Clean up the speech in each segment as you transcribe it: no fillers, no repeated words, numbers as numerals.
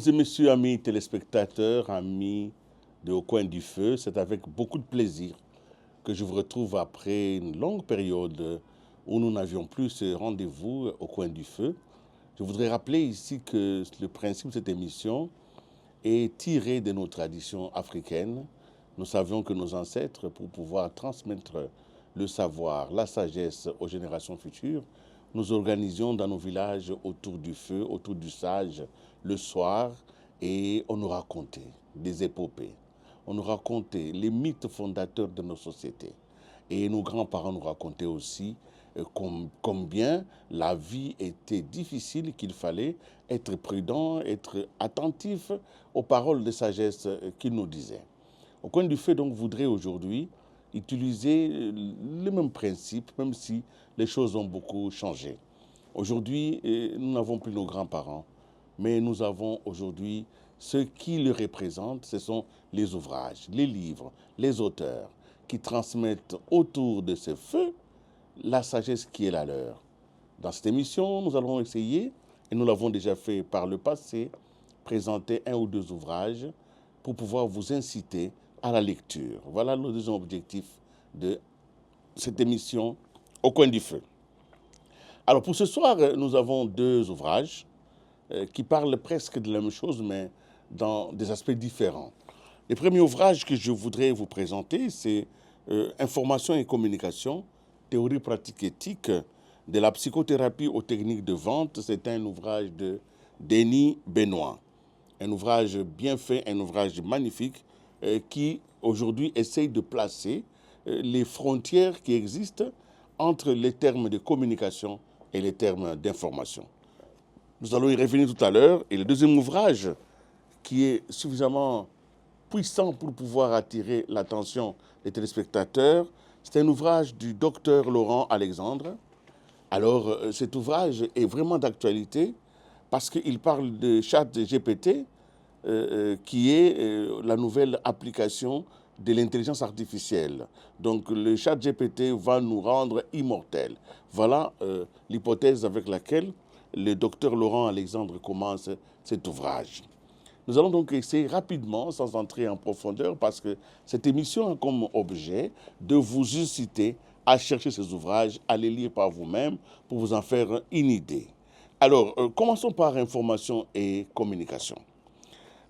et messieurs, amis téléspectateurs, amis de Au Coin du Feu, c'est avec beaucoup de plaisir que je vous retrouve après une longue période où nous n'avions plus ce rendez-vous au Coin du Feu. Je voudrais rappeler ici que le principe de cette émission est tiré de nos traditions africaines. Nous savions que nos ancêtres, pour pouvoir transmettre le savoir, la sagesse aux générations futures, nous organisions dans nos villages autour du feu, autour du sage, le soir, et on nous racontait des épopées. On nous racontait les mythes fondateurs de nos sociétés. Et nos grands-parents nous racontaient aussi combien la vie était difficile, qu'il fallait être prudent, être attentif aux paroles de sagesse qu'ils nous disaient. Au Coin du Feu, donc, voudrais aujourd'hui utiliser le même principe, même si les choses ont beaucoup changé. Aujourd'hui, nous n'avons plus nos grands-parents, mais nous avons aujourd'hui ce qui les représentent, ce sont les ouvrages, les livres, les auteurs qui transmettent autour de ce feu la sagesse qui est la leur. Dans cette émission, nous allons essayer, et nous l'avons déjà fait par le passé, présenter un ou deux ouvrages pour pouvoir vous inciter à la lecture. Voilà le deuxième objectif de cette émission Au Coin du Feu. Alors pour ce soir, nous avons deux ouvrages qui parlent presque de la même chose, mais dans des aspects différents. Le premier ouvrage que je voudrais vous présenter, c'est Information et communication, théorie pratique éthique, de la psychothérapie aux techniques de vente. C'est un ouvrage de Denis Benoît. Un ouvrage bien fait, un ouvrage magnifique qui aujourd'hui essaye de placer les frontières qui existent entre les termes de communication et les termes d'information. Nous allons y revenir tout à l'heure. Et le deuxième ouvrage, qui est suffisamment puissant pour pouvoir attirer l'attention des téléspectateurs, c'est un ouvrage du docteur Laurent Alexandre. Alors, cet ouvrage est vraiment d'actualité parce qu'il parle de ChatGPT, qui est la nouvelle application de l'intelligence artificielle. Donc le ChatGPT va nous rendre immortels. Voilà l'hypothèse avec laquelle le docteur Laurent Alexandre commence cet ouvrage. Nous allons donc essayer rapidement, sans entrer en profondeur, parce que cette émission a comme objet de vous inciter à chercher ces ouvrages, à les lire par vous-même pour vous en faire une idée. Alors, commençons par information et communication.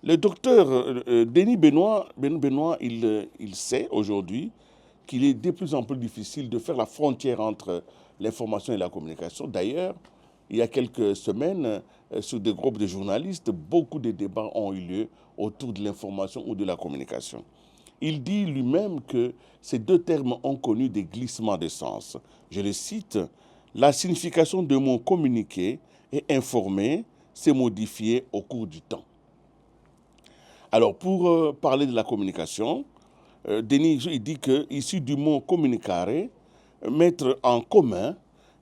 Le docteur Denis Benoît, il sait aujourd'hui qu'il est de plus en plus difficile de faire la frontière entre l'information et la communication. D'ailleurs, il y a quelques semaines, sur des groupes de journalistes, beaucoup de débats ont eu lieu autour de l'information ou de la communication. Il dit lui-même que ces deux termes ont connu des glissements de sens. Je le cite, « La signification de mots communiquer et informer s'est modifiée au cours du temps. » Alors, pour parler de la communication, Denis il dit que, issu du mot communicare, mettre en commun,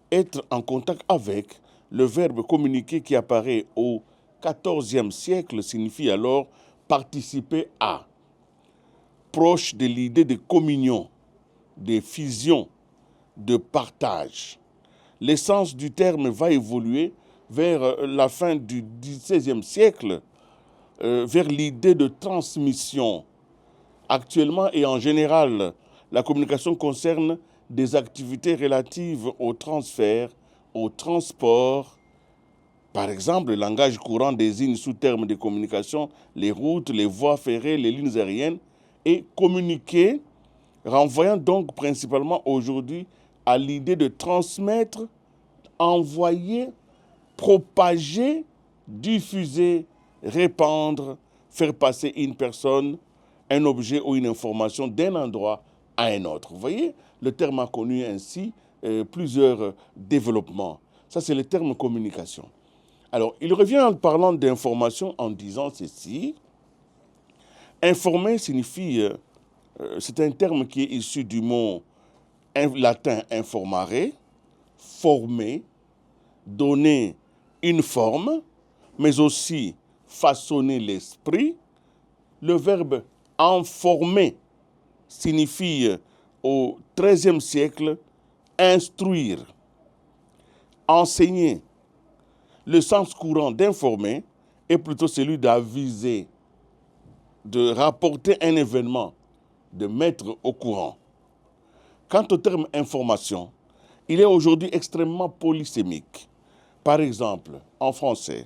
être en contact avec, le verbe communiquer qui apparaît au XIVe siècle signifie alors participer à, proche de l'idée de communion, de fusion, de partage. L'essence du terme va évoluer vers la fin du XVIe siècle, vers l'idée de transmission. Actuellement et en général, la communication concerne des activités relatives au transfert, au transport. Par exemple, le langage courant désigne sous terme de communication les routes, les voies ferrées, les lignes aériennes, et communiquer, renvoyant donc principalement aujourd'hui à l'idée de transmettre, envoyer, propager, diffuser, répandre, faire passer une personne, un objet ou une information d'un endroit à un autre. Vous voyez, le terme a connu ainsi plusieurs développements. Ça, c'est le terme communication. Alors, il revient en parlant d'information en disant ceci. Informer signifie, c'est un terme qui est issu du mot latin informare, former, donner une forme, mais aussi façonner l'esprit. Le verbe informer signifie au XIIIe siècle instruire, enseigner. Le sens courant d'informer est plutôt celui d'aviser, de rapporter un événement, de mettre au courant. Quant au terme information, il est aujourd'hui extrêmement polysémique. Par exemple, en français,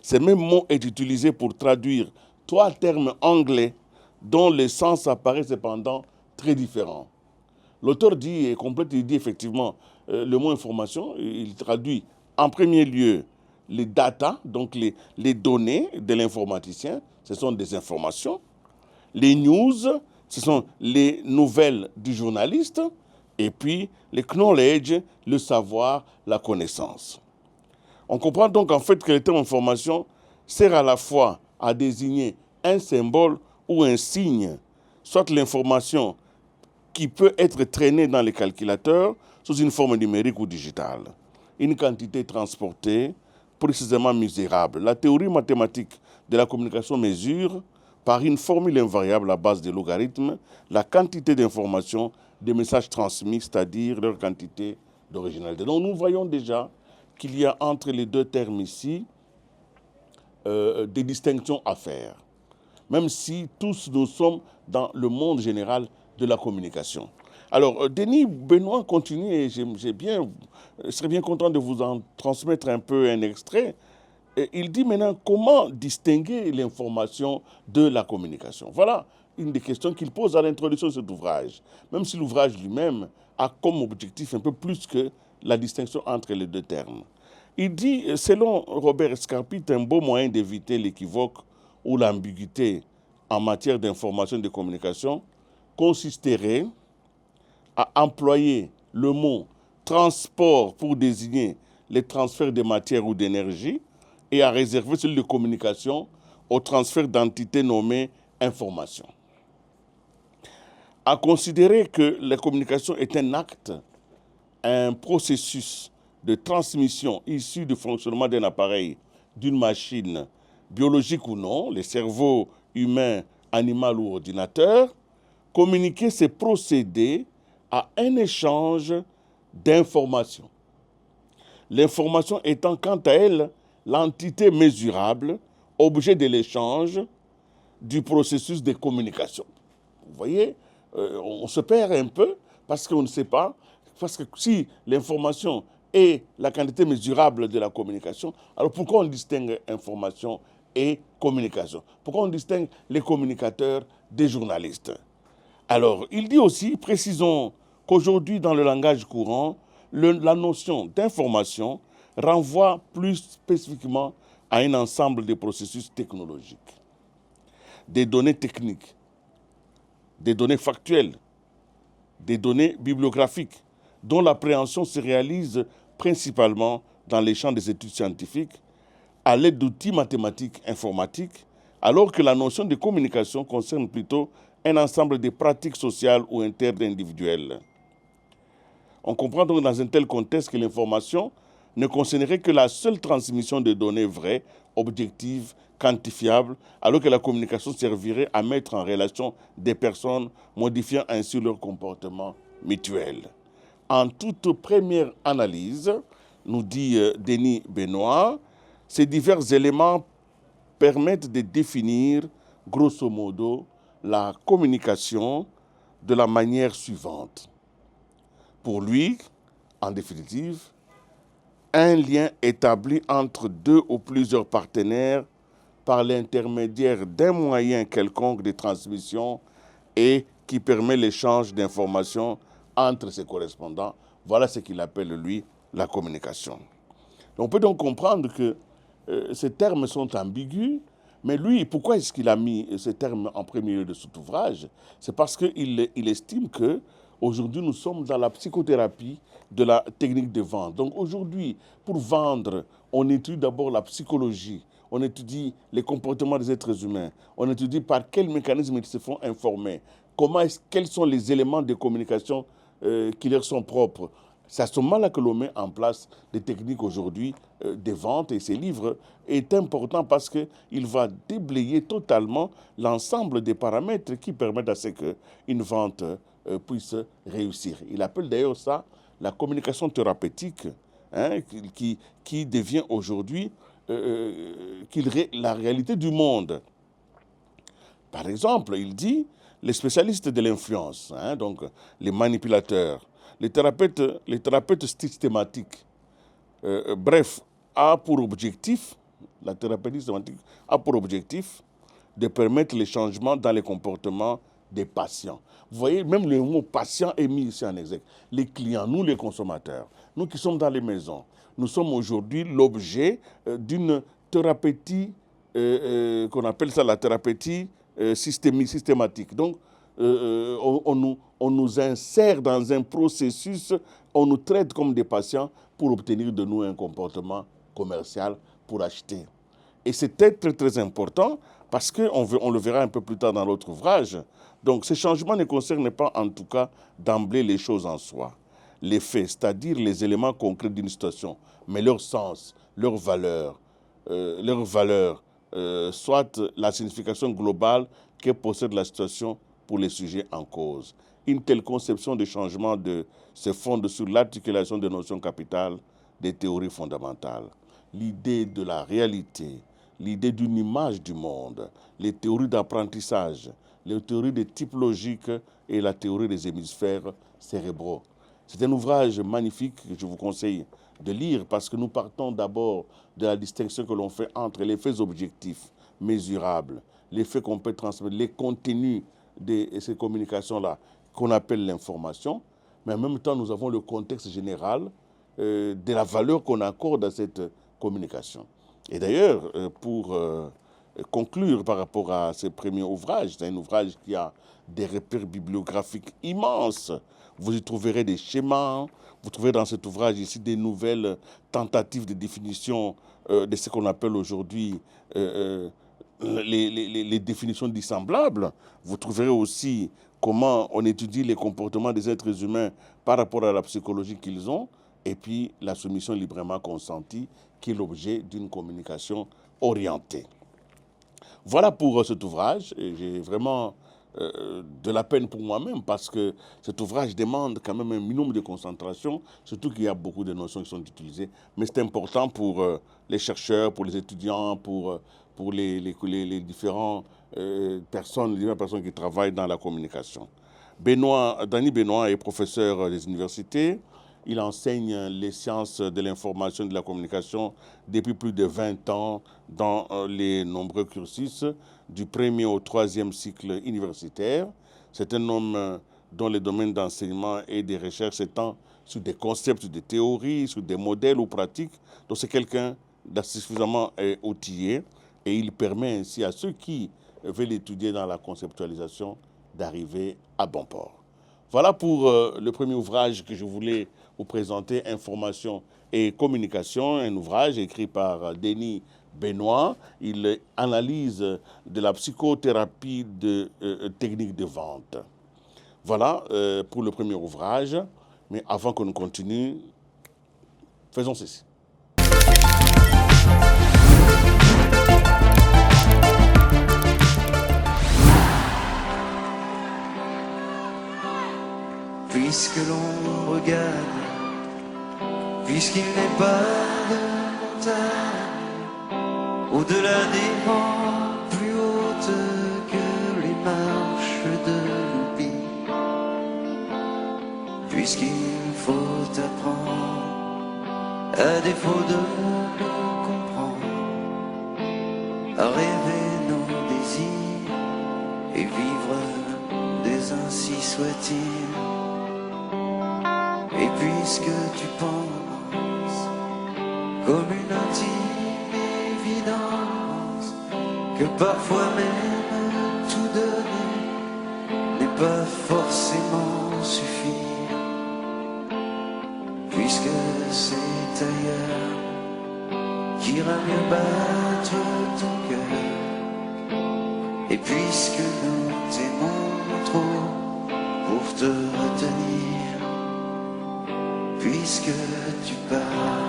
ce même mot est utilisé pour traduire 3 termes anglais dont le sens apparaît cependant très différent. L'auteur dit et complète, il dit effectivement le mot information, il traduit en premier lieu les data, donc les données de l'informaticien, ce sont des informations. Les news, ce sont les nouvelles du journaliste. Et puis les knowledge, le savoir, la connaissance. On comprend donc en fait que le terme information sert à la fois à désigner un symbole ou un signe, soit l'information qui peut être traînée dans les calculateurs sous une forme numérique ou digitale. Une quantité transportée, précisément misérable. La théorie mathématique de la communication mesure, par une formule invariable à base de logarithmes, la quantité d'informations des messages transmis, c'est-à-dire leur quantité d'originalité. Donc nous voyons déjà qu'il y a entre les deux termes ici des distinctions à faire, même si tous nous sommes dans le monde général de la communication. Alors, Denis Benoît continue et je serais bien content de vous en transmettre un peu un extrait. Et il dit maintenant comment distinguer l'information de la communication. Voilà une des questions qu'il pose à l'introduction de cet ouvrage, même si l'ouvrage lui-même a comme objectif un peu plus que la distinction entre les deux termes. Il dit, selon Robert Scarpit, un beau moyen d'éviter l'équivoque ou l'ambiguïté en matière d'information et de communication consisterait à employer le mot transport pour désigner les transferts de matière ou d'énergie et à réserver celui de communication au transfert d'entités nommées information. À considérer que la communication est un acte, un processus de transmission issu du fonctionnement d'un appareil, d'une machine, biologique ou non, les cerveaux humains, animal ou ordinateur, communiquer, c'est procéder à un échange d'informations. L'information étant quant à elle l'entité mesurable, objet de l'échange du processus de communication. Vous voyez, on se perd un peu parce qu'on ne sait pas, parce que si l'information est la quantité mesurable de la communication, alors pourquoi on distingue information et communication? Pourquoi on distingue les communicateurs des journalistes? Alors, il dit aussi, précisons qu'aujourd'hui, dans le langage courant, la notion d'information renvoie plus spécifiquement à un ensemble de processus technologiques, des données techniques, des données factuelles, des données bibliographiques, dont l'appréhension se réalise principalement dans les champs des études scientifiques, à l'aide d'outils mathématiques informatiques, alors que la notion de communication concerne plutôt un ensemble de pratiques sociales ou interindividuelles. On comprend donc dans un tel contexte que l'information ne concernerait que la seule transmission de données vraies, objectives, quantifiables, alors que la communication servirait à mettre en relation des personnes, modifiant ainsi leur comportement mutuel. En toute première analyse, nous dit Denis Benoît, ces divers éléments permettent de définir, grosso modo, la communication de la manière suivante. Pour lui, en définitive, un lien établi entre deux ou plusieurs partenaires par l'intermédiaire d'un moyen quelconque de transmission et qui permet l'échange d'informations entre ses correspondants. Voilà ce qu'il appelle, lui, la communication. On peut donc comprendre que ces termes sont ambigus, mais lui, pourquoi est-ce qu'il a mis ces termes en premier lieu de cet ouvrage? C'est parce qu'il estime que aujourd'hui, nous sommes dans la psychothérapie de la technique de vente. Donc aujourd'hui, pour vendre, on étudie d'abord la psychologie, on étudie les comportements des êtres humains, on étudie par quels mécanismes ils se font informer, quels sont les éléments de communication qui leur sont propres. C'est à ce moment-là que l'on met en place des techniques aujourd'hui de vente, et ces livres est important parce qu'il va déblayer totalement l'ensemble des paramètres qui permettent à ce qu'une vente puisse réussir. Il appelle d'ailleurs ça la communication thérapeutique, hein, qui devient aujourd'hui la réalité du monde. Par exemple, il dit les spécialistes de l'influence, hein, donc les manipulateurs, les thérapeutes systématiques, bref, a pour objectif, la thérapeutique systématique a pour objectif de permettre les changements dans les comportements des patients. Vous voyez, même le mot patient est mis ici en exergue. Les clients, nous les consommateurs, nous qui sommes dans les maisons, nous sommes aujourd'hui l'objet d'une thérapeutique, qu'on appelle ça la thérapeutique systématique. Donc, on nous insère dans un processus, on nous traite comme des patients pour obtenir de nous un comportement commercial pour acheter. Et c'est très, très important parce qu'on le verra un peu plus tard dans l'autre ouvrage. Donc, ces changements ne concernent pas, en tout cas, d'emblée les choses en soi. Les faits, c'est-à-dire les éléments concrets d'une situation, mais leur sens, leur valeur, soit la signification globale que possède la situation pour les sujets en cause. Une telle conception de changement se fonde sur l'articulation des notions capitales des théories fondamentales. L'idée de la réalité, l'idée d'une image du monde, les théories d'apprentissage, les théories des types logiques et la théorie des hémisphères cérébraux. C'est un ouvrage magnifique que je vous conseille de lire parce que nous partons d'abord de la distinction que l'on fait entre les faits objectifs, mesurables, les faits qu'on peut transmettre, les contenus de ces communications-là qu'on appelle l'information, mais en même temps nous avons le contexte général de la valeur qu'on accorde à cette communication. Et d'ailleurs, pour conclure par rapport à ce premier ouvrage, c'est un ouvrage qui a des repères bibliographiques immenses. Vous y trouverez des schémas, vous trouverez dans cet ouvrage ici des nouvelles tentatives de définition de ce qu'on appelle aujourd'hui les définitions dissemblables. Vous trouverez aussi comment on étudie les comportements des êtres humains par rapport à la psychologie qu'ils ont, et puis la soumission librement consentie, qui est l'objet d'une communication orientée. Voilà pour cet ouvrage. J'ai vraiment de la peine pour moi-même parce que cet ouvrage demande quand même un minimum de concentration, surtout qu'il y a beaucoup de notions qui sont utilisées. Mais c'est important pour les chercheurs, pour les étudiants, pour les différentes personnes qui travaillent dans la communication. Dany Benoît est professeur des universités. Il enseigne les sciences de l'information et de la communication depuis plus de 20 ans dans les nombreux cursus du premier au troisième cycle universitaire. C'est un homme dont les domaines d'enseignement et de recherche s'étendent sur des concepts, sur des théories, sur des modèles ou pratiques. Donc c'est quelqu'un d'assez suffisamment outillé et il permet ainsi à ceux qui veulent étudier dans la conceptualisation d'arriver à bon port. Voilà pour le premier ouvrage que je voulais vous présenter, Information et communication, un ouvrage écrit par Dany Benoît. Il analyse de la psychothérapie de techniques de vente. Voilà pour le premier ouvrage. Mais avant que nous continuions, faisons ceci. Puisque l'on regarde, puisqu'il n'est pas de montagne, au-delà des vents plus hautes que les marches de l'oubli, puisqu'il faut apprendre, à défaut de le comprendre, à rêver nos désirs et vivre des ainsi soit-il. Et puisque tu penses comme une intime évidence que parfois même tout donner n'est pas forcément suffire, puisque c'est ailleurs qu'ira mieux battre ton cœur, et puisque nous t'aimons trop pour te retenir, puisque tu pars.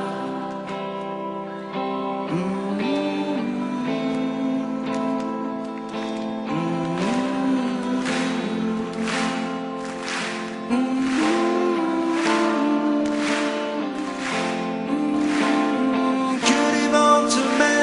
Que les vents te mènent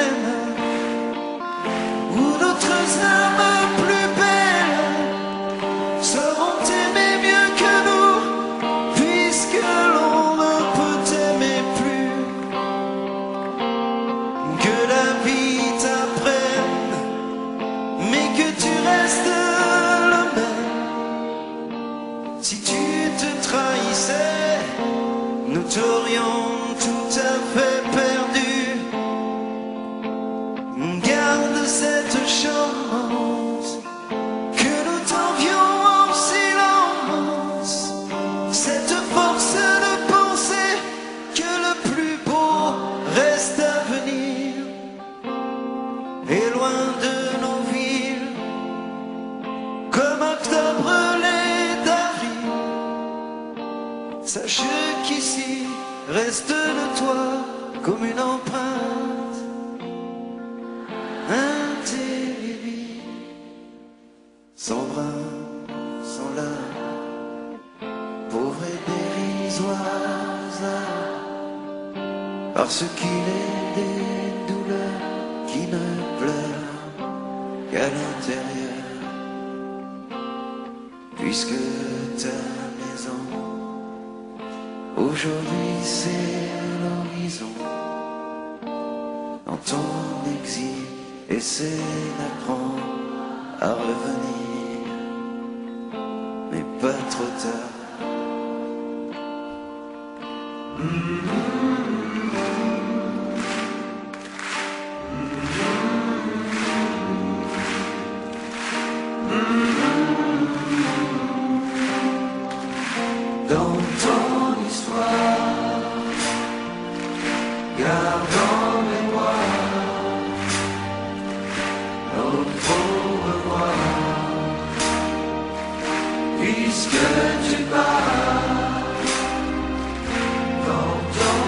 et loin de nos villes, comme octobre les d'avril. Sache qu'ici reste de toi comme une empreinte indélébile, sans brin, sans larmes, pauvre et dérisoire hasard, parce qu'il est des douleurs qui ne pleurent qu'à l'intérieur, puisque ta maison aujourd'hui c'est l'horizon. Dans ton exil, essaie d'apprendre à revenir, mais pas trop tard. Dans ton histoire, garde en mémoire notre au revoir, puisque tu pars dans ton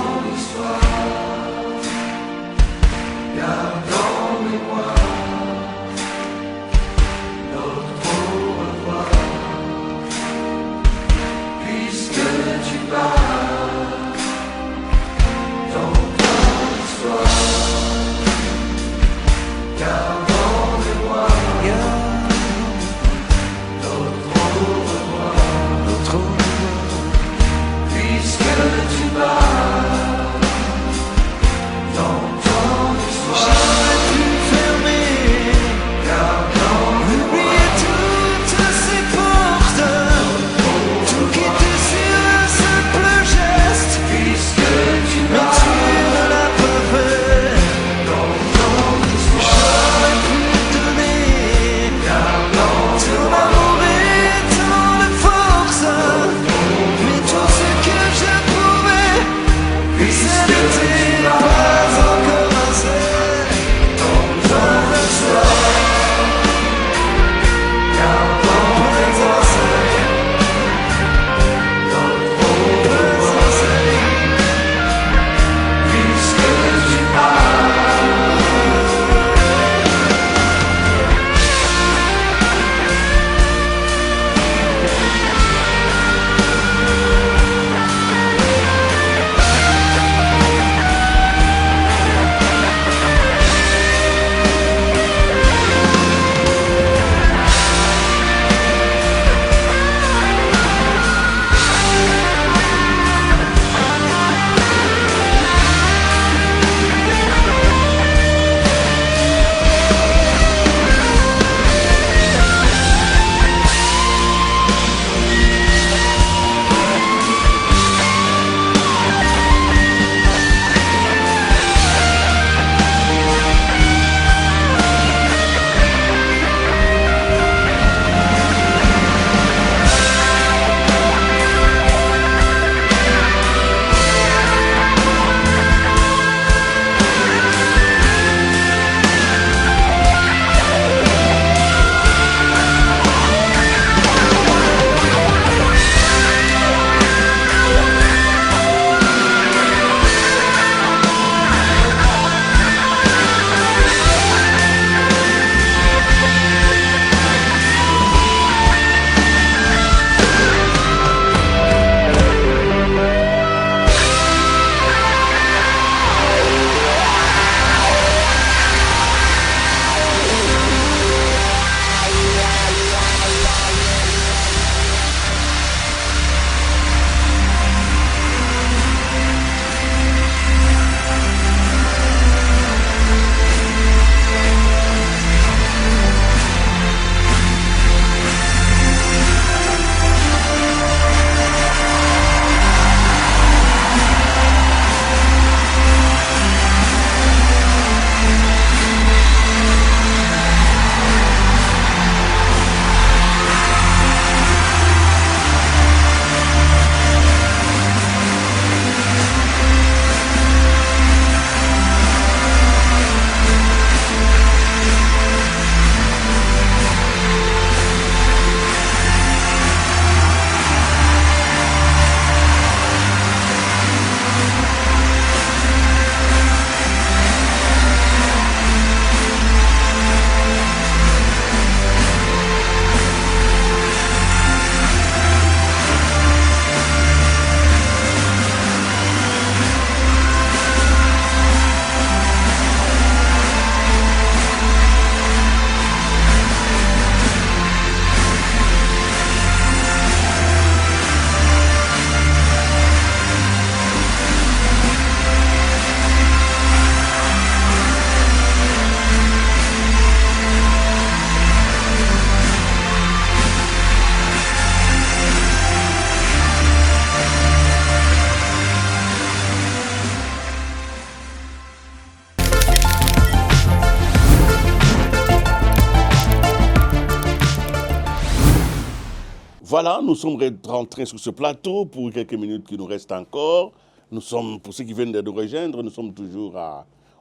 Voilà, nous sommes rentrés sur ce plateau pour quelques minutes qui nous restent encore. Nous sommes, pour ceux qui viennent de nous rejoindre, nous sommes toujours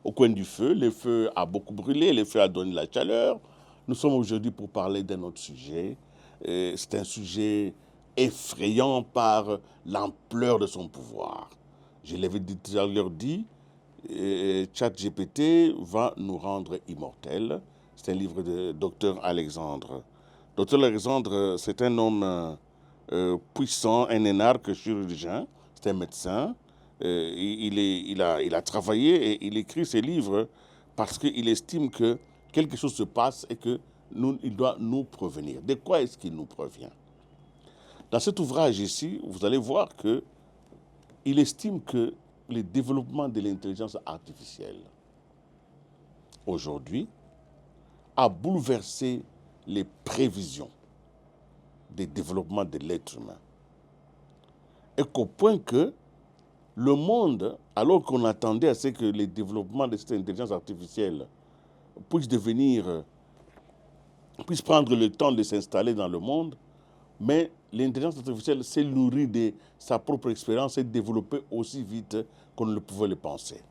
au coin du feu. Le feu a beaucoup brûlé, le feu a donné la chaleur. Nous sommes aujourd'hui pour parler d'un autre sujet. C'est un sujet effrayant par l'ampleur de son pouvoir. Je l'avais tout à l'heure dit, ChatGPT va nous rendre immortels. C'est un livre de Dr Alexandre. Dr Alexandre, c'est un homme puissant, un énarque chirurgien, c'est un médecin. Il a travaillé et il écrit ses livres parce qu'il estime que quelque chose se passe et qu'il doit nous prévenir. De quoi est-ce qu'il nous prévient? Dans cet ouvrage ici, vous allez voir qu'il estime que le développement de l'intelligence artificielle aujourd'hui a bouleversé les prévisions des développements de l'être humain. Et qu'au point que le monde, alors qu'on attendait à ce que les développements de cette intelligence artificielle puissent prendre le temps de s'installer dans le monde, mais l'intelligence artificielle s'est nourrie de sa propre expérience et développée aussi vite qu'on ne pouvait le penser.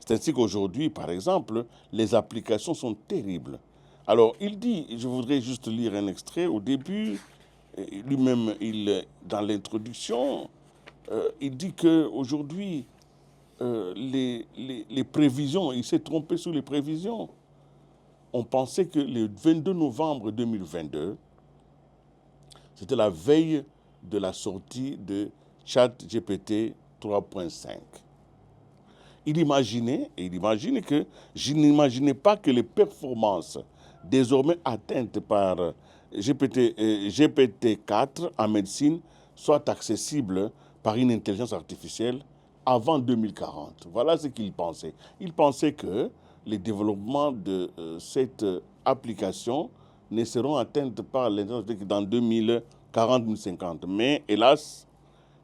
C'est ainsi qu'aujourd'hui, par exemple, les applications sont terribles. Alors, il dit, je voudrais juste lire un extrait, au début, lui-même, dans l'introduction, il dit qu'aujourd'hui, les prévisions, il s'est trompé sur les prévisions. On pensait que le 22 novembre 2022, c'était la veille de la sortie de ChatGPT 3.5. Il imagine que je n'imaginais pas que les performances désormais atteintes par GPT-4 en médecine soient accessibles par une intelligence artificielle avant 2040. Voilà ce qu'il pensait. Il pensait que les développements de cette application ne seront atteints par l'intelligence artificielle dans 2040-2050. Mais hélas,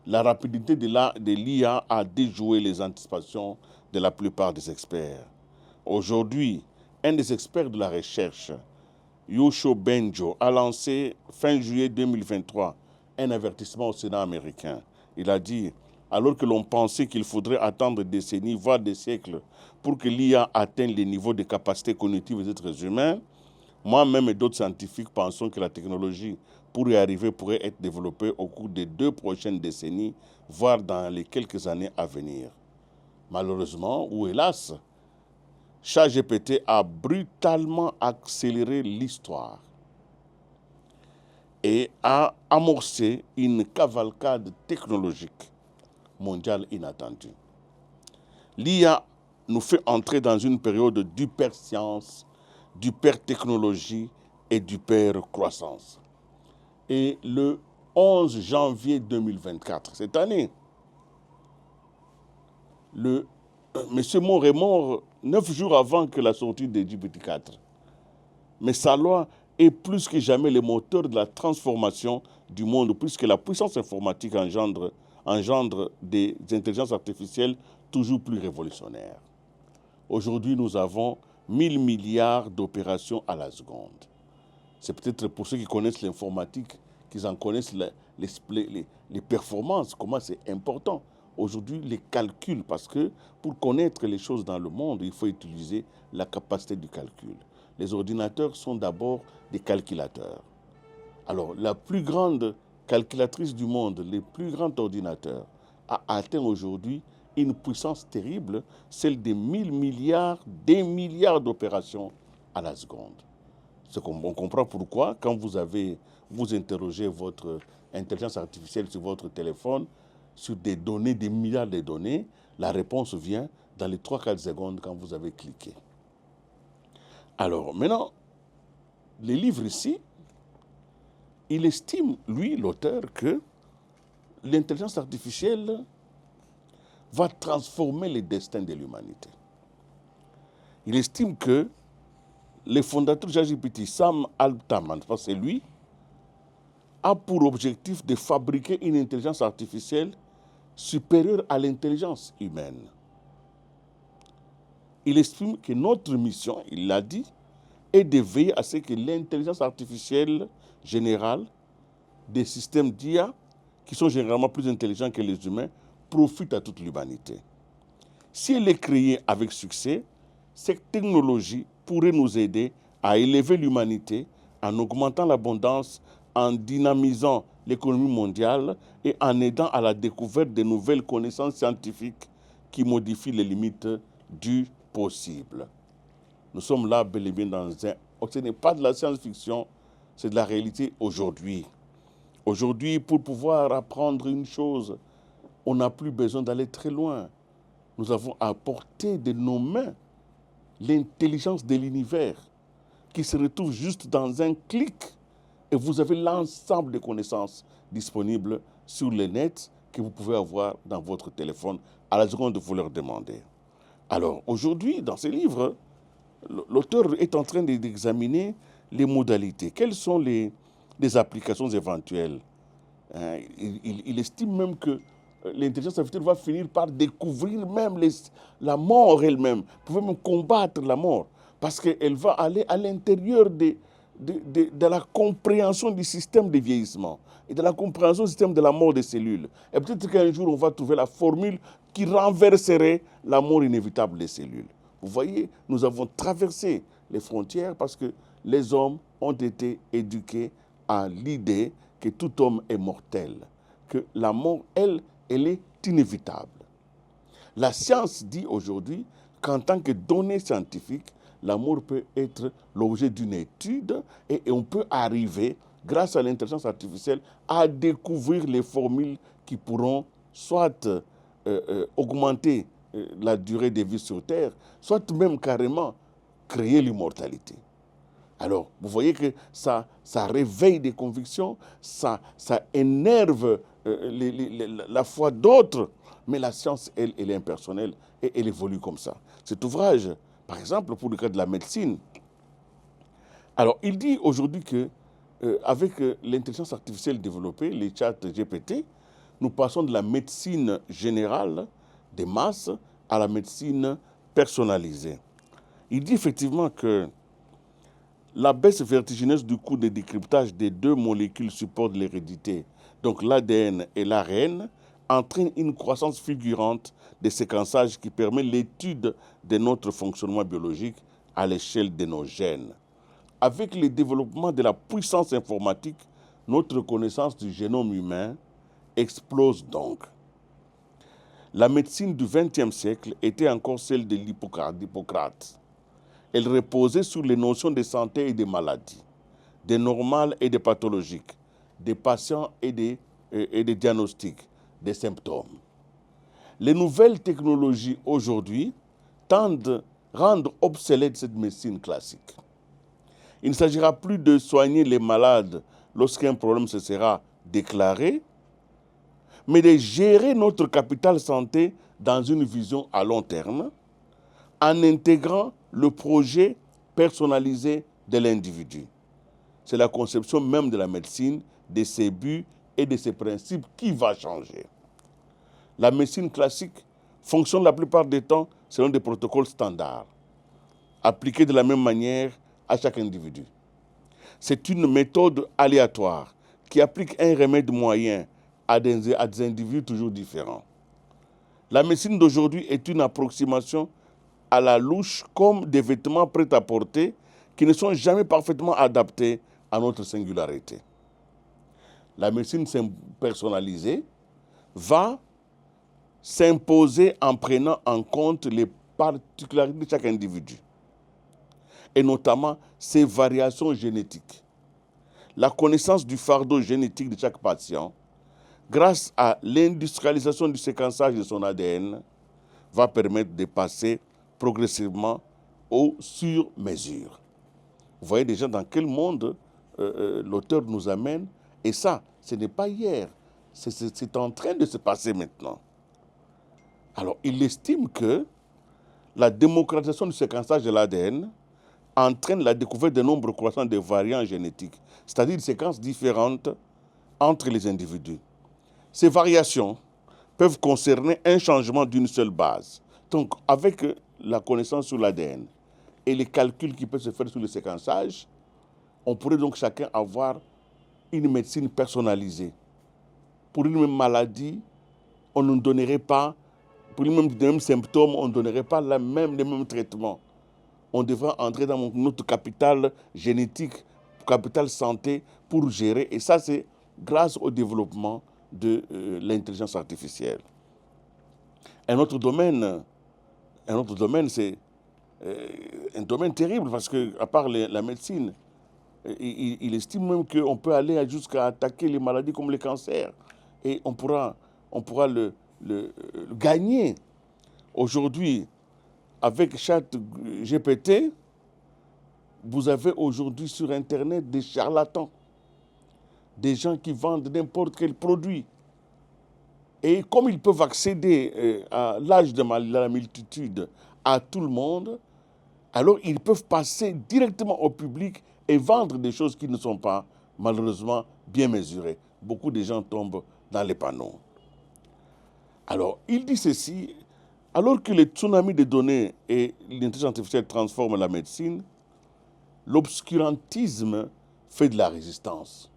la rapidité de l'IA a déjoué les anticipations de la plupart des experts. Aujourd'hui, un des experts de la recherche, Yoshua Bengio, a lancé fin juillet 2023 un avertissement au Sénat américain. Il a dit, alors que l'on pensait qu'il faudrait attendre des décennies, voire des siècles, pour que l'IA atteigne les niveaux de capacité cognitive des êtres humains, moi-même et d'autres scientifiques pensons que la technologie pour y arriver pourrait être développée au cours des 2 prochaines décennies, voire dans les quelques années à venir. Malheureusement, ou hélas, ChatGPT a brutalement accéléré l'histoire et a amorcé une cavalcade technologique mondiale inattendue. L'IA nous fait entrer dans une période d'hyperscience, d'hypertechnologie et d'hypercroissance. Et le 11 janvier 2024, cette année, M. Moore est mort 9 jours avant que la sortie de GPT-4. Mais sa loi est plus que jamais le moteur de la transformation du monde, puisque la puissance informatique engendre des intelligences artificielles toujours plus révolutionnaires. Aujourd'hui, nous avons 1000 milliards d'opérations à la seconde. C'est peut-être pour ceux qui connaissent l'informatique, qu'ils en connaissent les performances, comment c'est important. Aujourd'hui, les calculs, parce que pour connaître les choses dans le monde, il faut utiliser la capacité du calcul. Les ordinateurs sont d'abord des calculateurs. Alors, la plus grande calculatrice du monde, le plus grand ordinateur, a atteint aujourd'hui une puissance terrible, celle des 1000 milliards, des milliards d'opérations à la seconde. On comprend pourquoi, quand vous interrogez votre intelligence artificielle sur votre téléphone, sur des données, des milliards de données, la réponse vient dans les 3-4 secondes quand vous avez cliqué. Alors, maintenant, les livres ici, il estime, lui, l'auteur, que l'intelligence artificielle va transformer les destins de l'humanité. Il estime que le fondateur de ChatGPT, Sam Altman, parce que c'est lui, a pour objectif de fabriquer une intelligence artificielle supérieure à l'intelligence humaine. Il estime que notre mission, il l'a dit, est de veiller à ce que l'intelligence artificielle générale des systèmes d'IA, qui sont généralement plus intelligents que les humains, profitent à toute l'humanité. Si elle est créée avec succès, cette technologie pourrait nous aider à élever l'humanité en augmentant l'abondance, en dynamisant l'économie mondiale et en aidant à la découverte de nouvelles connaissances scientifiques qui modifient les limites du possible. Nous sommes là bel et bien dans un... Ce n'est pas de la science-fiction, c'est de la réalité aujourd'hui. Aujourd'hui, pour pouvoir apprendre une chose, on n'a plus besoin d'aller très loin. Nous avons à portée de nos mains l'intelligence de l'univers qui se retrouve juste dans un clic. Et vous avez l'ensemble des connaissances disponibles sur le net que vous pouvez avoir dans votre téléphone à la seconde où vous leur demandez. Alors aujourd'hui, dans ce livre, l'auteur est en train d'examiner les modalités. Quelles sont les applications éventuelles? Il estime même que l'intelligence artificielle va finir par découvrir même la mort elle-même, pouvait même combattre la mort, parce qu'elle va aller à l'intérieur de la compréhension du système de vieillissement et de la compréhension du système de la mort des cellules. Et peut-être qu'un jour, on va trouver la formule qui renverserait la mort inévitable des cellules. Vous voyez, nous avons traversé les frontières parce que les hommes ont été éduqués à l'idée que tout homme est mortel, que la mort, elle est inévitable. La science dit aujourd'hui qu'en tant que donnée scientifique, la mort peut être l'objet d'une étude et on peut arriver, grâce à l'intelligence artificielle, à découvrir les formules qui pourront soit augmenter la durée de vie sur Terre, soit même carrément créer l'immortalité. Alors, vous voyez que ça réveille des convictions, ça énerve la foi d'autres, mais la science, elle est impersonnelle et elle évolue comme ça. Cet ouvrage, par exemple, pour le cas de la médecine, alors il dit aujourd'hui que avec l'intelligence artificielle développée, les chats GPT, nous passons de la médecine générale des masses à la médecine personnalisée. Il dit effectivement que la baisse vertigineuse du coût de décryptage des deux molécules support de l'hérédité, donc l'ADN et l'ARN, entraîne une croissance fulgurante des séquençages qui permet l'étude de notre fonctionnement biologique à l'échelle de nos gènes. Avec le développement de la puissance informatique, notre connaissance du génome humain explose donc. La médecine du XXe siècle était encore celle de d'Hippocrate. Elle reposait sur les notions de santé et de maladie, des normales et des pathologiques, des patients et des diagnostics, des symptômes. Les nouvelles technologies aujourd'hui tendent à rendre obsolète cette médecine classique. Il ne s'agira plus de soigner les malades lorsqu'un problème se sera déclaré, mais de gérer notre capital santé dans une vision à long terme, en intégrant le projet personnalisé de l'individu. C'est la conception même de la médecine, de ses buts et de ses principes qui va changer. La médecine classique fonctionne la plupart du temps selon des protocoles standards, appliqués de la même manière à chaque individu. C'est une méthode aléatoire qui applique un remède moyen à des individus toujours différents. La médecine d'aujourd'hui est une approximation à la louche comme des vêtements prêts à porter qui ne sont jamais parfaitement adaptés à notre singularité. La médecine personnalisée va s'imposer en prenant en compte les particularités de chaque individu, et notamment ses variations génétiques. La connaissance du fardeau génétique de chaque patient, grâce à l'industrialisation du séquençage de son ADN, va permettre de passer progressivement au sur-mesure. Vous voyez déjà dans quel monde l'auteur nous amène, et ça, ce n'est pas hier, c'est en train de se passer maintenant. Alors, il estime que la démocratisation du séquençage de l'ADN entraîne la découverte de nombre croissant de variants génétiques, c'est-à-dire de séquences différentes entre les individus. Ces variations peuvent concerner un changement d'une seule base. Donc, avec la connaissance sur l'ADN et les calculs qui peuvent se faire sur le séquençage, on pourrait donc chacun avoir une médecine personnalisée. Pour une même maladie, on ne donnerait pas, pour les mêmes symptômes, on ne donnerait pas les mêmes traitements. On devra entrer dans notre capital génétique, capital santé pour gérer. Et ça, c'est grâce au développement de l'intelligence artificielle. Un autre domaine, c'est un domaine terrible parce que, à part la médecine, il estime même qu'on peut aller jusqu'à attaquer les maladies comme le cancer. Et on pourra le gagner. Aujourd'hui, avec ChatGPT, vous avez aujourd'hui sur Internet des charlatans, des gens qui vendent n'importe quel produit. Et comme ils peuvent accéder à l'âge de la multitude à tout le monde, alors ils peuvent passer directement au public et vendre des choses qui ne sont pas, malheureusement, bien mesurées. Beaucoup de gens tombent dans les panneaux. Alors, il dit ceci, alors que le tsunami de données et l'intelligence artificielle transforment la médecine, l'obscurantisme fait de la résistance.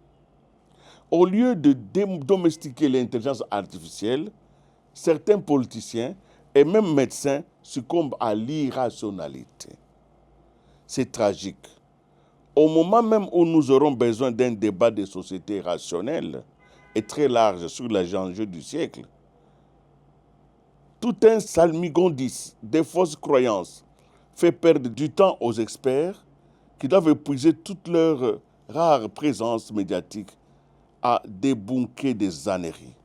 Au lieu de domestiquer l'intelligence artificielle, certains politiciens et même médecins succombent à l'irrationalité. C'est tragique. Au moment même où nous aurons besoin d'un débat de société rationnel et très large sur les enjeux du siècle, tout un salmigondis des fausses croyances fait perdre du temps aux experts qui doivent épuiser toute leur rare présence médiatique à débunker des âneries.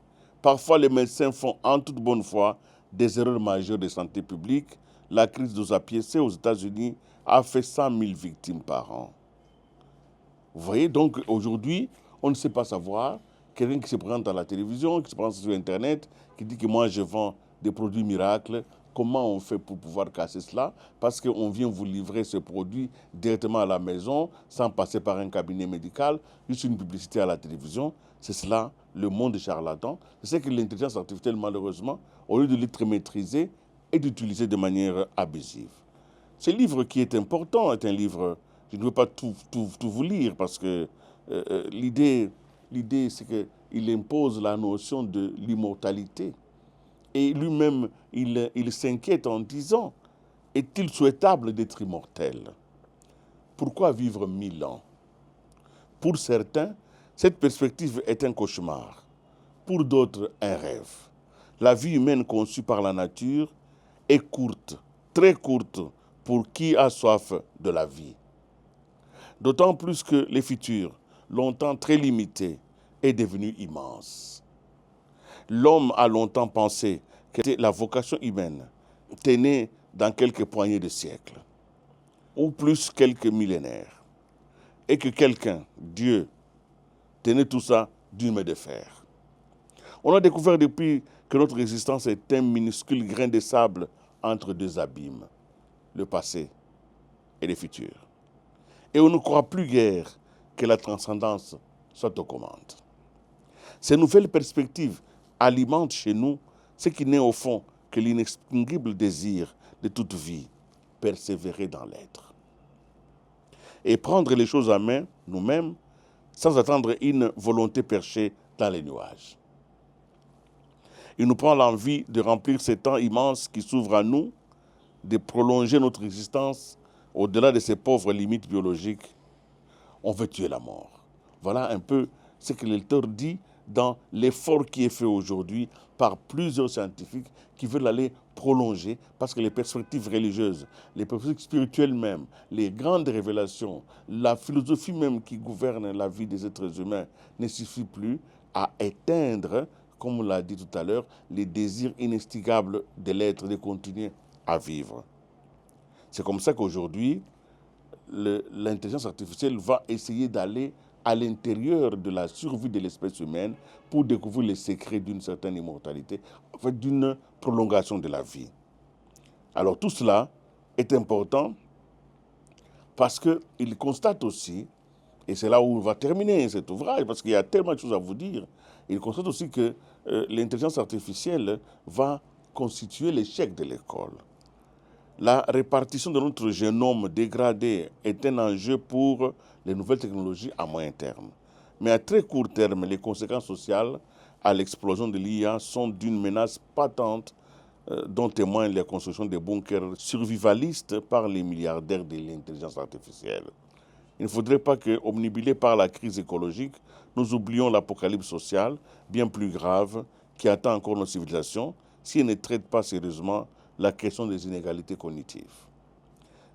Parfois, les médecins font en toute bonne foi des erreurs majeures de santé publique. La crise des opiacés aux États-Unis a fait 100 000 victimes par an. Vous voyez, donc aujourd'hui, on ne sait pas savoir. Quelqu'un qui se présente à la télévision, qui se présente sur Internet, qui dit que moi je vends des produits miracles, comment on fait pour pouvoir casser cela? Parce qu'on vient vous livrer ce produit directement à la maison, sans passer par un cabinet médical, juste une publicité à la télévision. C'est cela, le monde charlatan. C'est que l'intelligence artificielle, malheureusement, au lieu de l'être maîtrisée, est d'utiliser de manière abusive. Ce livre qui est important est un livre, je ne veux pas tout vous lire parce que l'idée c'est qu'il impose la notion de l'immortalité. Et lui-même, il s'inquiète en disant, est-il souhaitable d'être immortel? Pourquoi vivre 1000 ans? Pour certains, cette perspective est un cauchemar. Pour d'autres, un rêve. La vie humaine conçue par la nature est courte, très courte, pour qui a soif de la vie. D'autant plus que le futur, longtemps très limité, est devenu immense. L'homme a longtemps pensé que la vocation humaine tenait dans quelques poignées de siècles, ou plus quelques millénaires, et que quelqu'un, Dieu, tenait tout ça d'une main de fer. On a découvert depuis que notre existence est un minuscule grain de sable entre deux abîmes, le passé et le futur. Et on ne croit plus guère que la transcendance soit aux commandes. Ces nouvelles perspectives alimentent chez nous ce qui n'est au fond que l'inextinguible désir de toute vie, persévérer dans l'être. Et prendre les choses en main, nous-mêmes, sans attendre une volonté perchée dans les nuages. Il nous prend l'envie de remplir ces temps immenses qui s'ouvrent à nous, de prolonger notre existence au-delà de ces pauvres limites biologiques. On veut tuer la mort. Voilà un peu ce que l'auteur dit dans l'effort qui est fait aujourd'hui par plusieurs scientifiques qui veulent aller prolonger, parce que les perspectives religieuses, les perspectives spirituelles même, les grandes révélations, la philosophie même qui gouverne la vie des êtres humains ne suffit plus à éteindre, comme on l'a dit tout à l'heure, les désirs inestigables de l'être de continuer à vivre. C'est comme ça qu'aujourd'hui, l'intelligence artificielle va essayer d'aller à l'intérieur de la survie de l'espèce humaine pour découvrir les secrets d'une certaine immortalité, en fait d'une prolongation de la vie. Alors tout cela est important parce qu'il constate aussi, et c'est là où on va terminer cet ouvrage, parce qu'il y a tellement de choses à vous dire, il constate aussi que l'intelligence artificielle va constituer l'échec de l'école. La répartition de notre génome dégradé est un enjeu pour les nouvelles technologies à moyen terme. Mais à très court terme, les conséquences sociales à l'explosion de l'IA sont d'une menace patente dont témoignent les constructions de bunkers survivalistes par les milliardaires de l'intelligence artificielle. Il ne faudrait pas que, omnibulés par la crise écologique, nous oublions l'apocalypse sociale, bien plus grave, qui attend encore nos civilisations si elle ne traite pas sérieusement la question des inégalités cognitives.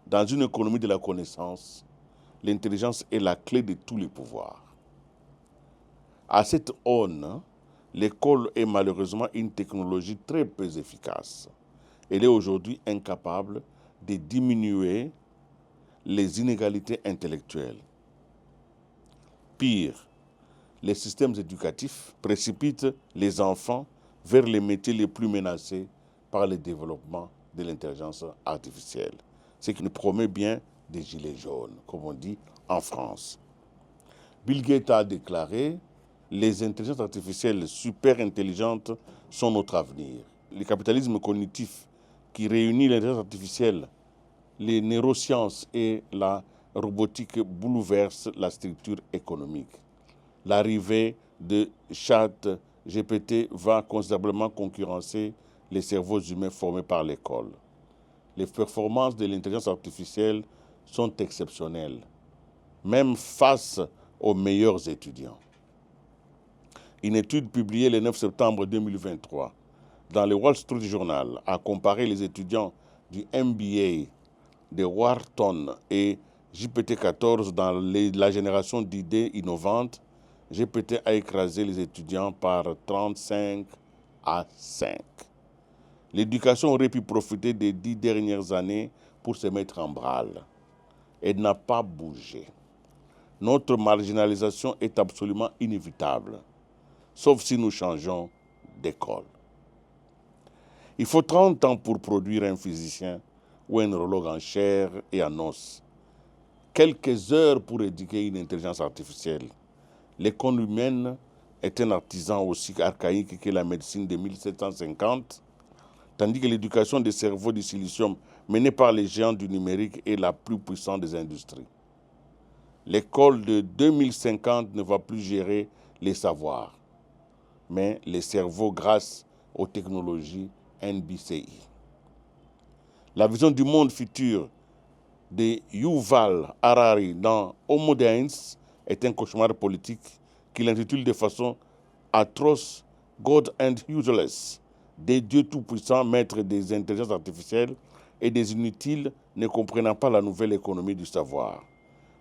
Dans une économie de la connaissance, l'intelligence est la clé de tous les pouvoirs. À cette aune, l'école est malheureusement une technologie très peu efficace. Elle est aujourd'hui incapable de diminuer les inégalités intellectuelles. Pire, les systèmes éducatifs précipitent les enfants vers les métiers les plus menacés par le développement de l'intelligence artificielle, ce qui nous promet bien des gilets jaunes, comme on dit en France. Bill Gates a déclaré « Les intelligences artificielles super intelligentes sont notre avenir ». Le capitalisme cognitif qui réunit l'intelligence artificielle, les neurosciences et la robotique bouleverse la structure économique. L'arrivée de ChatGPT va considérablement concurrencer les cerveaux humains formés par l'école. Les performances de l'intelligence artificielle sont exceptionnelles, même face aux meilleurs étudiants. Une étude publiée le 9 septembre 2023 dans le Wall Street Journal a comparé les étudiants du MBA de Wharton et GPT-14 dans la génération d'idées innovantes. GPT a écrasé les étudiants par 35 à 5. L'éducation aurait pu profiter des 10 dernières années pour se mettre en branle. Elle n'a pas bougé. Notre marginalisation est absolument inévitable, sauf si nous changeons d'école. Il faut 30 ans pour produire un physicien ou un neurologue en chair et en os. Quelques heures pour éduquer une intelligence artificielle. L'école humaine est un artisan aussi archaïque que la médecine de 1750, tandis que l'éducation des cerveaux du silicium menée par les géants du numérique est la plus puissante des industries. L'école de 2050 ne va plus gérer les savoirs, mais les cerveaux grâce aux technologies NBCI. La vision du monde futur de Yuval Harari dans Homo Deus est un cauchemar politique qu'il intitule de façon atroce « God and Useless », des dieux tout-puissants, maîtres des intelligences artificielles et des inutiles ne comprenant pas la nouvelle économie du savoir.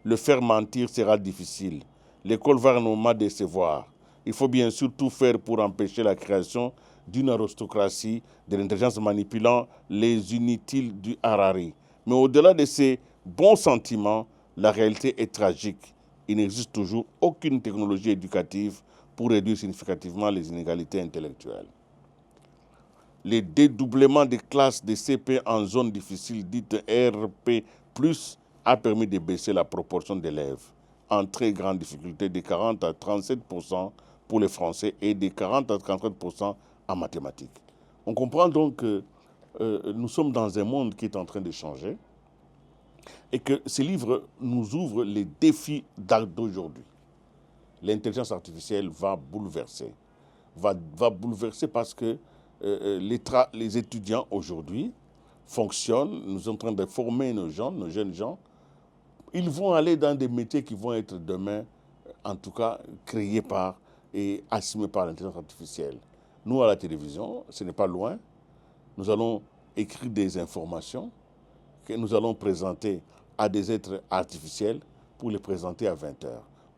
Le faire mentir sera difficile. L'école va normalement décevoir. Il faut bien sûr tout faire pour empêcher la création d'une aristocratie de l'intelligence manipulant les inutiles du Harari. Mais au-delà de ces bons sentiments, la réalité est tragique. Il n'existe toujours aucune technologie éducative pour réduire significativement les inégalités intellectuelles. Le dédoublement des classes de CP en zone difficile, dite RP+, a permis de baisser la proportion d'élèves en très grande difficulté de 40 à 37% pour les Français et de 40 à 34% en mathématiques. On comprend donc que nous sommes dans un monde qui est en train de changer et que ce livre nous ouvre les défis d'aujourd'hui. L'intelligence artificielle va bouleverser parce que les étudiants aujourd'hui fonctionnent, nous sommes en train de former nos jeunes gens. Ils vont aller dans des métiers qui vont être demain, en tout cas, créés par et assumés par l'intelligence artificielle. Nous, à la télévision, ce n'est pas loin. Nous allons écrire des informations que nous allons présenter à des êtres artificiels pour les présenter à 20h.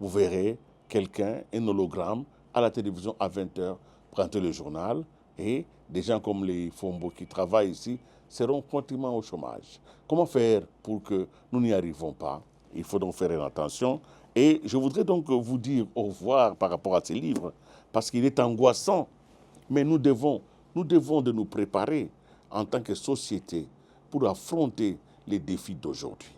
Vous verrez quelqu'un, un hologramme, à la télévision à 20h, présenter le journal et des gens comme les Fombo qui travaillent ici seront pratiquement au chômage. Comment faire pour que nous n'y arrivons pas? Il faut donc faire attention. Et je voudrais donc vous dire au revoir par rapport à ces livres, parce qu'il est angoissant. Mais nous devons de nous préparer en tant que société pour affronter les défis d'aujourd'hui.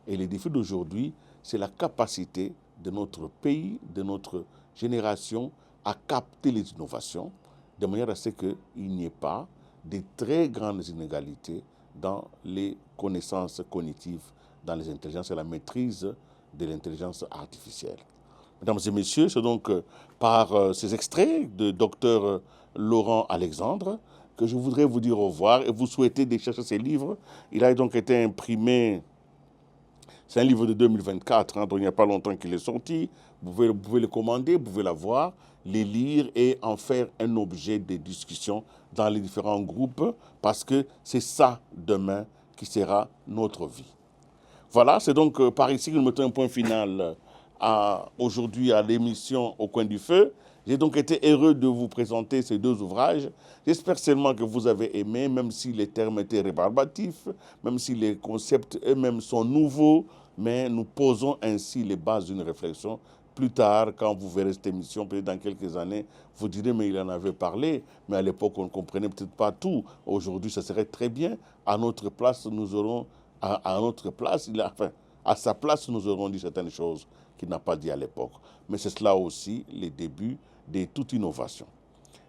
Et les défis d'aujourd'hui, c'est la capacité de notre pays, de notre génération, à capter les innovations, de manière à ce qu'il n'y ait pas de très grandes inégalités dans les connaissances cognitives, dans les intelligences et la maîtrise de l'intelligence artificielle. Mesdames et messieurs, c'est donc par ces extraits de Dr Laurent Alexandre que je voudrais vous dire au revoir et vous souhaiter de chercher ces livres. Il a donc été imprimé, c'est un livre de 2024, donc il n'y a pas longtemps qu'il est sorti. Vous pouvez le commander, vous pouvez l'avoir, les lire et en faire un objet de discussion dans les différents groupes parce que c'est ça demain qui sera notre vie. Voilà, c'est donc par ici que nous mettons un point final aujourd'hui à l'émission Au coin du feu. J'ai donc été heureux de vous présenter ces deux ouvrages. J'espère seulement que vous avez aimé, même si les termes étaient rébarbatifs, même si les concepts eux-mêmes sont nouveaux, mais nous posons ainsi les bases d'une réflexion. Plus tard, quand vous verrez cette émission, peut-être dans quelques années, vous direz, mais il en avait parlé, mais à l'époque, on ne comprenait peut-être pas tout. Aujourd'hui, ça serait très bien. À notre place, nous aurons à notre place, à sa place, nous aurons dit certaines choses qu'il n'a pas dit à l'époque. Mais c'est cela aussi les débuts de toute innovation.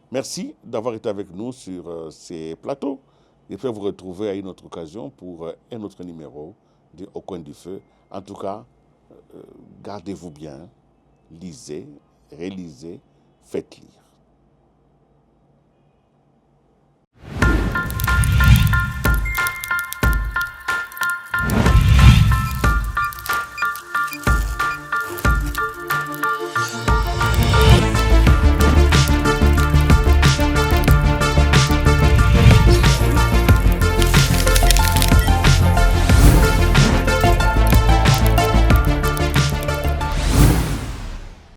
Merci d'avoir été avec nous sur ces plateaux. J'espère vous retrouver à une autre occasion pour un autre numéro de Au coin du feu. En tout cas, gardez-vous bien, lisez, rélisez, faites lire.